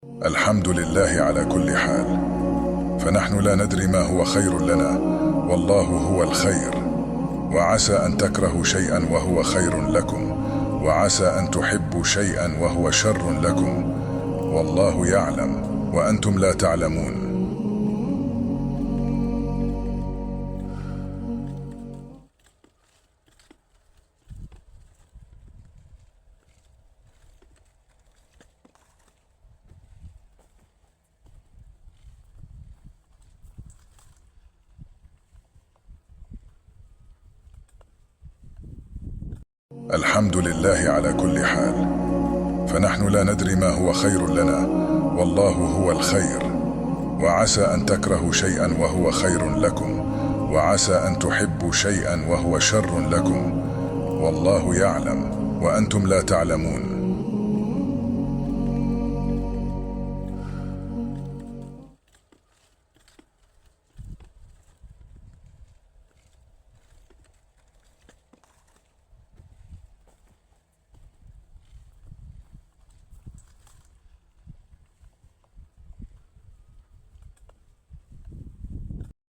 الحمد لله على كل حال، فنحن لا ندري ما هو خير لنا، والله هو الخير. وعسى أن تكرهوا شيئا وهو خير لكم، وعسى أن تحبوا شيئا وهو شر لكم، والله يعلم وأنتم لا تعلمون. الحمد لله على كل حال، فنحن لا ندري ما هو خير لنا، والله هو الخير. وعسى أن تكرهوا شيئا وهو خير لكم، وعسى أن تحبوا شيئا وهو شر لكم، والله يعلم وأنتم لا تعلمون.